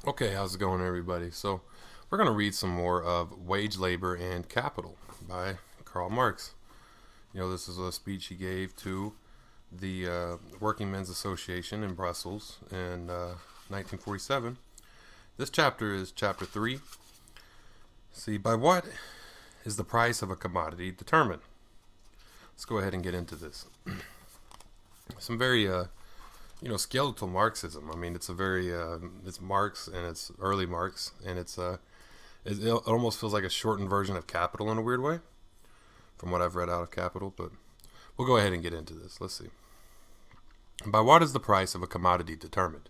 Okay, how's it going, everybody? So, we're going to read some more of Wage, Labor, and Capital by Karl Marx. This is a speech he gave to the Working Men's Association in Brussels in 1947. This chapter is chapter 3. See, by what is the price of a commodity determined? Let's go ahead and get into this. Some very skeletal Marxism. I mean, it's Marx and it's early Marx, and it almost feels like a shortened version of Capital in a weird way, from what I've read out of Capital. But we'll go ahead and get into this. Let's see. By what is the price of a commodity determined?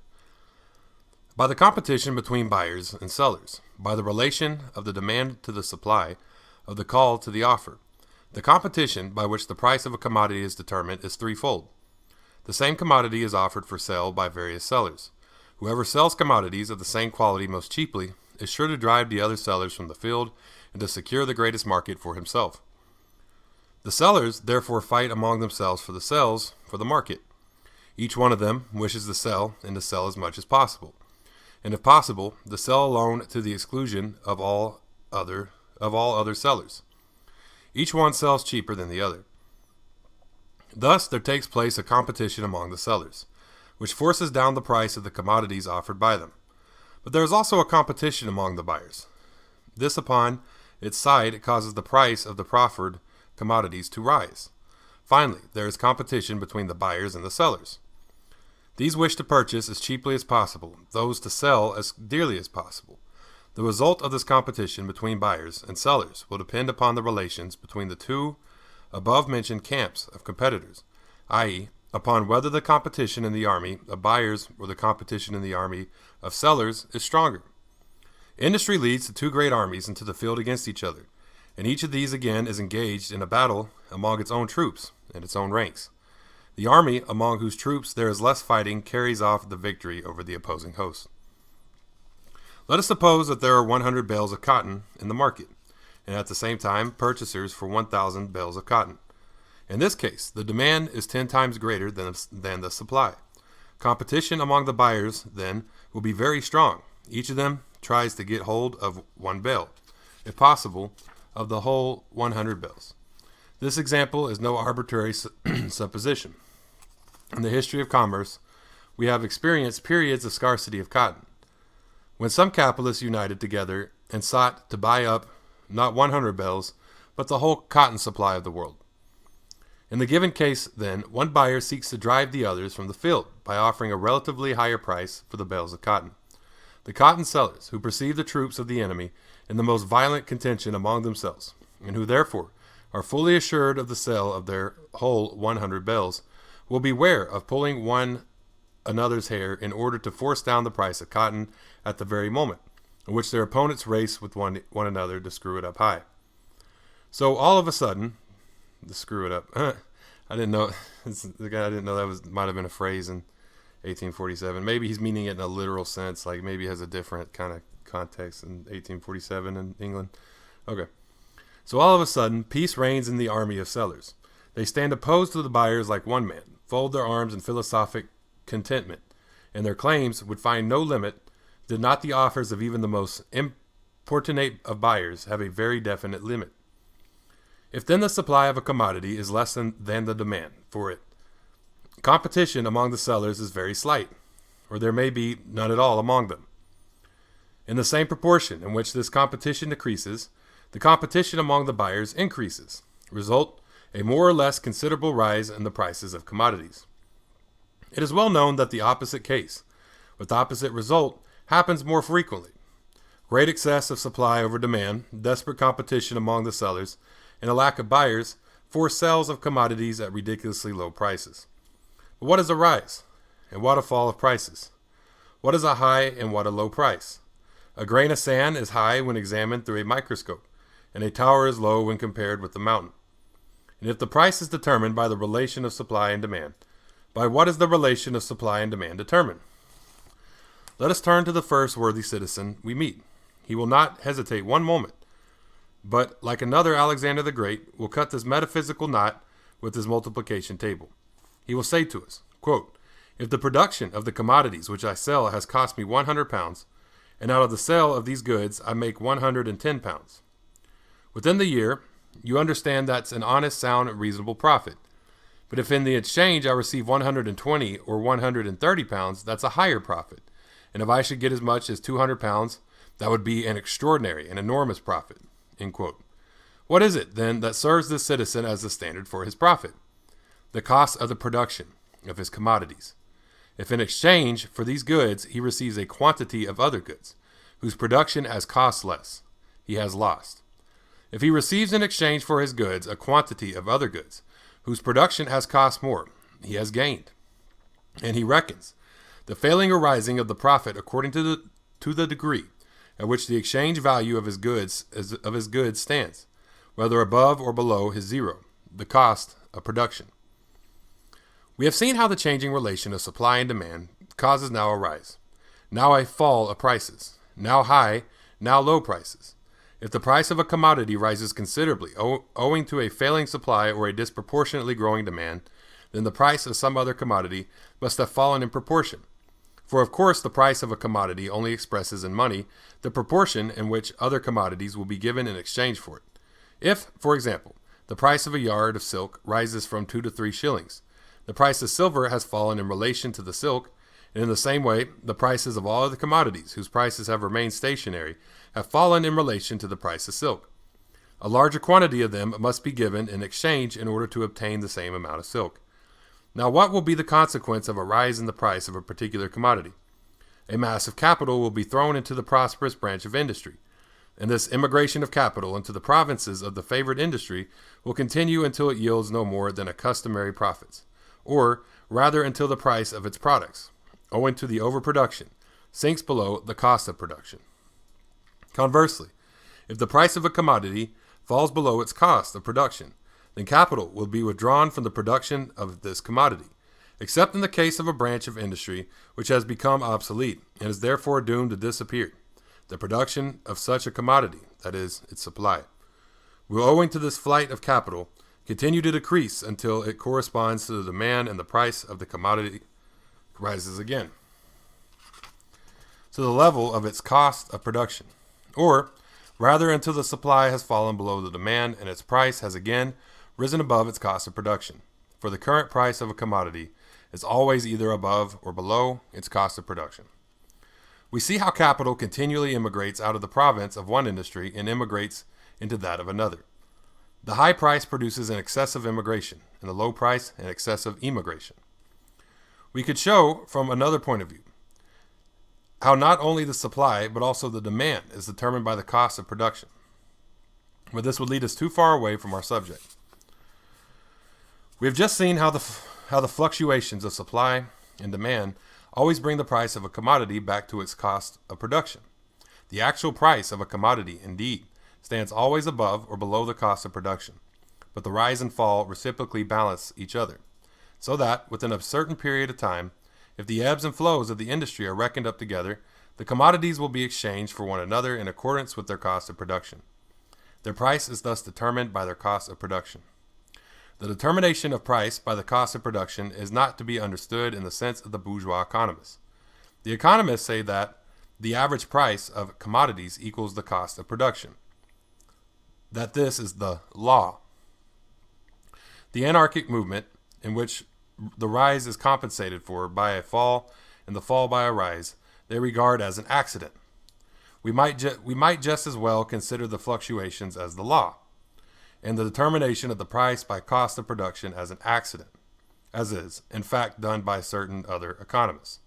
By the competition between buyers and sellers, by the relation of the demand to the supply, of the call to the offer. The competition by which the price of a commodity is determined is threefold. The same commodity is offered for sale by various sellers. Whoever sells commodities of the same quality most cheaply is sure to drive the other sellers from the field and to secure the greatest market for himself. The sellers therefore fight among themselves for the sales for the market. Each one of them wishes to sell and to sell as much as possible, and if possible, to sell alone to the exclusion of all other sellers. Each one sells cheaper than the other. Thus, there takes place a competition among the sellers, which forces down the price of the commodities offered by them. But there is also a competition among the buyers. This, upon its side, causes the price of the proffered commodities to rise. Finally, there is competition between the buyers and the sellers. These wish to purchase as cheaply as possible, those to sell as dearly as possible. The result of this competition between buyers and sellers will depend upon the relations between the two above-mentioned camps of competitors, i.e., upon whether the competition in the army of buyers or the competition in the army of sellers is stronger. Industry leads the two great armies into the field against each other, and each of these again is engaged in a battle among its own troops and its own ranks. The army among whose troops there is less fighting carries off the victory over the opposing host. Let us suppose that there are 100 bales of cotton in the market, and at the same time purchasers for 1,000 bales of cotton. In this case, the demand is 10 times greater than the supply. Competition among the buyers, then, will be very strong. Each of them tries to get hold of one bale, if possible, of the whole 100 bales. This example is no arbitrary supposition. In the history of commerce, we have experienced periods of scarcity of cotton, when some capitalists united together and sought to buy up not 100 bales, but the whole cotton supply of the world. In the given case, then, one buyer seeks to drive the others from the field by offering a relatively higher price for the bales of cotton. The cotton sellers, who perceive the troops of the enemy in the most violent contention among themselves, and who therefore are fully assured of the sale of their whole 100 bales, will beware of pulling one another's hair in order to force down the price of cotton at the very moment in which their opponents race with one another to screw it up high. So all of a sudden, to screw it up, I didn't know that might have been a phrase in 1847. Maybe he's meaning it in a literal sense, like maybe it has a different kind of context in 1847 in England. Okay. So all of a sudden, peace reigns in the army of sellers. They stand opposed to the buyers like one man, fold their arms in philosophic contentment, and their claims would find no limit did not the offers of even the most importunate of buyers have a very definite limit. If then the supply of a commodity is less than the demand for it, competition among the sellers is very slight, or there may be none at all among them. In the same proportion in which this competition decreases, the competition among the buyers increases. Result, a more or less considerable rise in the prices of commodities. It is well known that the opposite case, with opposite result, happens more frequently. Great excess of supply over demand, desperate competition among the sellers, and a lack of buyers force sales of commodities at ridiculously low prices. But what is a rise, and what a fall of prices? What is a high and what a low price? A grain of sand is high when examined through a microscope, and a tower is low when compared with the mountain. And if the price is determined by the relation of supply and demand, by what is the relation of supply and demand determined? Let us turn to the first worthy citizen we meet. He will not hesitate one moment, but, like another Alexander the Great, will cut this metaphysical knot with his multiplication table. He will say to us, quote, if the production of the commodities which I sell has cost me 100 pounds, and out of the sale of these goods I make 110 pounds. Within the year, you understand that's an honest, sound, and reasonable profit. But if in the exchange I receive 120 or 130 pounds, that's a higher profit. And if I should get as much as 200 pounds, that would be an extraordinary and enormous profit." End quote. What is it, then, that serves this citizen as the standard for his profit? The cost of the production of his commodities. If in exchange for these goods he receives a quantity of other goods, whose production has cost less, he has lost. If he receives in exchange for his goods a quantity of other goods, whose production has cost more, he has gained. And he reckons the failing or rising of the profit according to the degree at which the exchange value of his goods stands, whether above or below his zero, the cost of production. We have seen how the changing relation of supply and demand causes now a rise, now a fall of prices, now high, now low prices. If the price of a commodity rises considerably owing to a failing supply or a disproportionately growing demand, then the price of some other commodity must have fallen in proportion. For of course the price of a commodity only expresses in money the proportion in which other commodities will be given in exchange for it. If, for example, the price of a yard of silk rises from 2 to 3 shillings, the price of silver has fallen in relation to the silk, and in the same way, the prices of all other commodities, whose prices have remained stationary, have fallen in relation to the price of silk. A larger quantity of them must be given in exchange in order to obtain the same amount of silk. Now, what will be the consequence of a rise in the price of a particular commodity? A mass of capital will be thrown into the prosperous branch of industry, and this immigration of capital into the provinces of the favored industry will continue until it yields no more than a customary profits, or rather until the price of its products, owing to the overproduction, sinks below the cost of production. Conversely, if the price of a commodity falls below its cost of production, then capital will be withdrawn from the production of this commodity, except in the case of a branch of industry which has become obsolete and is therefore doomed to disappear. The production of such a commodity, that is, its supply, will, owing to this flight of capital, continue to decrease until it corresponds to the demand and the price of the commodity rises again to the level of its cost of production, or rather until the supply has fallen below the demand and its price has again risen above its cost of production. For the current price of a commodity is always either above or below its cost of production. We see how capital continually immigrates out of the province of one industry and immigrates into that of another. The high price produces an excessive immigration, and the low price an excessive immigration. We could show, from another point of view, how not only the supply, but also the demand is determined by the cost of production. But this would lead us too far away from our subject. We have just seen how the fluctuations of supply and demand always bring the price of a commodity back to its cost of production. The actual price of a commodity, indeed, stands always above or below the cost of production, but the rise and fall reciprocally balance each other, so that, within a certain period of time, if the ebbs and flows of the industry are reckoned up together, the commodities will be exchanged for one another in accordance with their cost of production. Their price is thus determined by their cost of production. The determination of price by the cost of production is not to be understood in the sense of the bourgeois economists. The economists say that the average price of commodities equals the cost of production, that this is the law. The anarchic movement, in which the rise is compensated for by a fall and the fall by a rise, they regard as an accident. We might just as well consider the fluctuations as the law, and the determination of the price by cost of production as an accident, as is, in fact, done by certain other economists.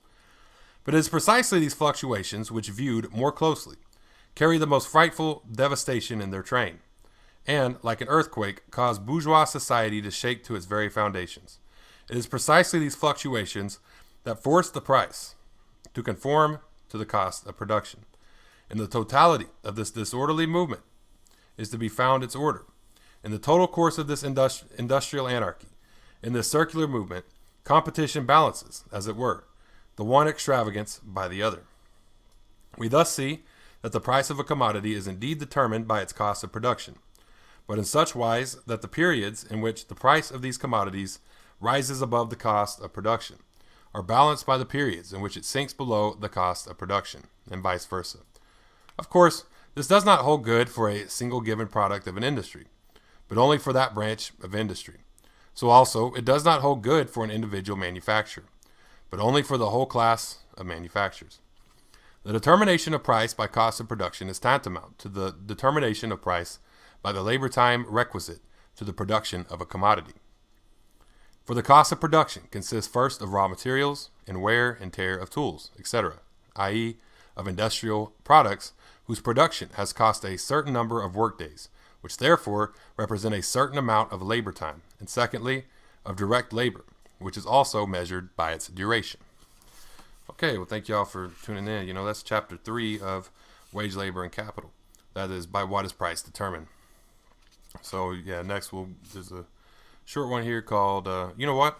But it is precisely these fluctuations which, viewed more closely, carry the most frightful devastation in their train, and, like an earthquake, cause bourgeois society to shake to its very foundations. It is precisely these fluctuations that force the price to conform to the cost of production. In the totality of this disorderly movement is to be found its order. In the total course of this industrial anarchy, in this circular movement, competition balances, as it were, the one extravagance by the other. We thus see that the price of a commodity is indeed determined by its cost of production, but in such wise that the periods in which the price of these commodities rises above the cost of production are balanced by the periods in which it sinks below the cost of production, and vice versa. Of course, this does not hold good for a single given product of an industry, but only for that branch of industry. So also, it does not hold good for an individual manufacturer, but only for the whole class of manufacturers. The determination of price by cost of production is tantamount to the determination of price by the labor time requisite to the production of a commodity. For the cost of production consists first of raw materials and wear and tear of tools, etc., i.e., of industrial products whose production has cost a certain number of workdays, which therefore represent a certain amount of labor time, and secondly, of direct labor, which is also measured by its duration. Okay, well, thank you all for tuning in. That's chapter 3 of Wage, Labor, and Capital. That is, by what is price determined. So, next there's a short one here called, you know what?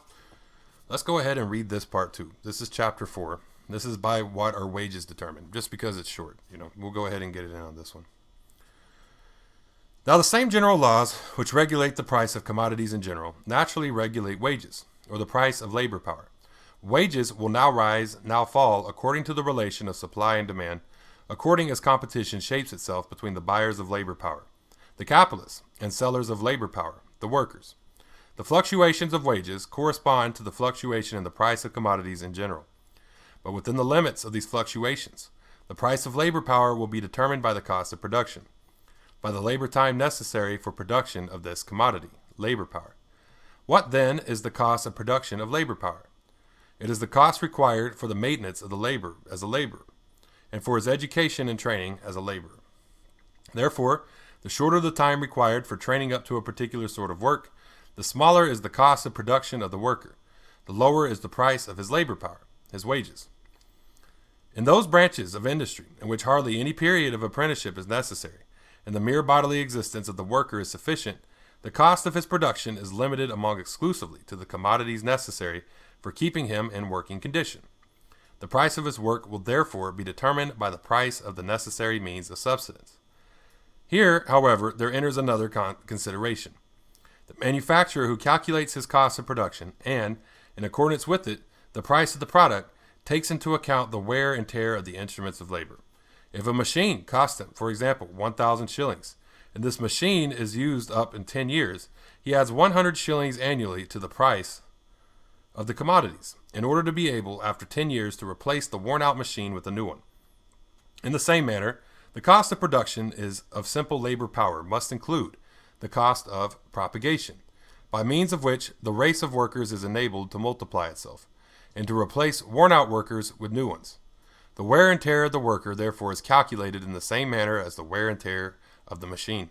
Let's go ahead and read this part too. This is chapter 4. This is by what are wages determined, just because it's short. We'll go ahead and get it in on this one. Now, the same general laws which regulate the price of commodities in general naturally regulate wages, or the price of labor power. Wages will now rise, now fall, according to the relation of supply and demand, according as competition shapes itself between the buyers of labor power, the capitalists, and sellers of labor power, the workers. The fluctuations of wages correspond to the fluctuation in the price of commodities in general. But within the limits of these fluctuations, the price of labor power will be determined by the cost of production, by the labor time necessary for production of this commodity, labor power. What then is the cost of production of labor power? It is the cost required for the maintenance of the labor as a laborer, and for his education and training as a laborer. Therefore, the shorter the time required for training up to a particular sort of work, the smaller is the cost of production of the worker, the lower is the price of his labor power, his wages. In those branches of industry in which hardly any period of apprenticeship is necessary, and the mere bodily existence of the worker is sufficient, the cost of his production is limited among exclusively to the commodities necessary for keeping him in working condition. The price of his work will therefore be determined by the price of the necessary means of subsistence. Here, however, there enters another consideration. The manufacturer who calculates his cost of production and, in accordance with it, the price of the product, takes into account the wear and tear of the instruments of labor. If a machine costs him, for example, 1,000 shillings, and this machine is used up in 10 years, he adds 100 shillings annually to the price of the commodities, in order to be able, after 10 years, to replace the worn-out machine with a new one. In the same manner, the cost of production of simple labor power must include the cost of propagation, by means of which the race of workers is enabled to multiply itself, and to replace worn-out workers with new ones. The wear and tear of the worker, therefore, is calculated in the same manner as the wear and tear of the machine.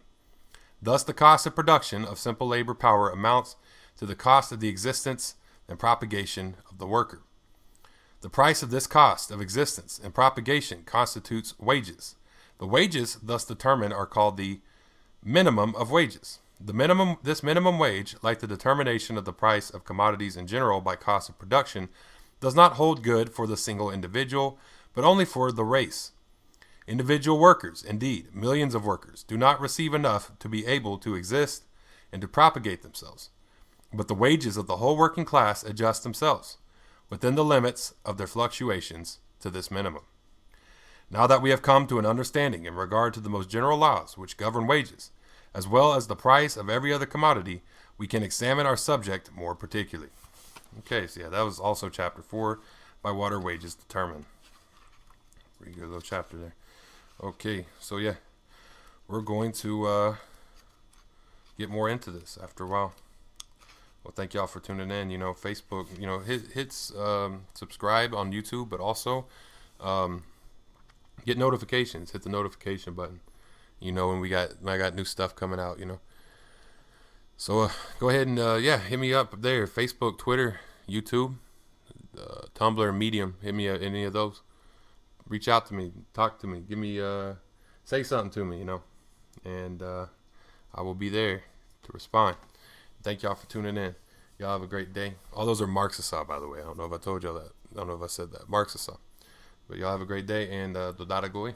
Thus, the cost of production of simple labor power amounts to the cost of the existence and propagation of the worker. The price of this cost of existence and propagation constitutes wages. The wages thus determined are called the minimum of wages. This minimum wage, like the determination of the price of commodities in general by cost of production, does not hold good for the single individual, but only for the race. Individual workers, indeed, millions of workers, do not receive enough to be able to exist and to propagate themselves. But the wages of the whole working class adjust themselves, within the limits of their fluctuations, to this minimum. Now that we have come to an understanding in regard to the most general laws which govern wages, as well as the price of every other commodity, we can examine our subject more particularly. Okay, so that was also chapter 4, by what are wages determined. Pretty good little chapter there. Okay, so we're going to get more into this after a while. Well, thank y'all for tuning in. Facebook, hit subscribe on YouTube, but also get notifications. Hit the notification button. When I got new stuff coming out. So go ahead and hit me up there. Facebook, Twitter, YouTube, Tumblr, Medium. Hit me at any of those. Reach out to me, talk to me, give me say something to me, and I will be there to respond. Thank y'all for tuning in. Y'all have a great day. All those are Marx's, by the way. I don't know if I told y'all that. I don't know if I said that. Marx's. But y'all have a great day, and Dodada Goy.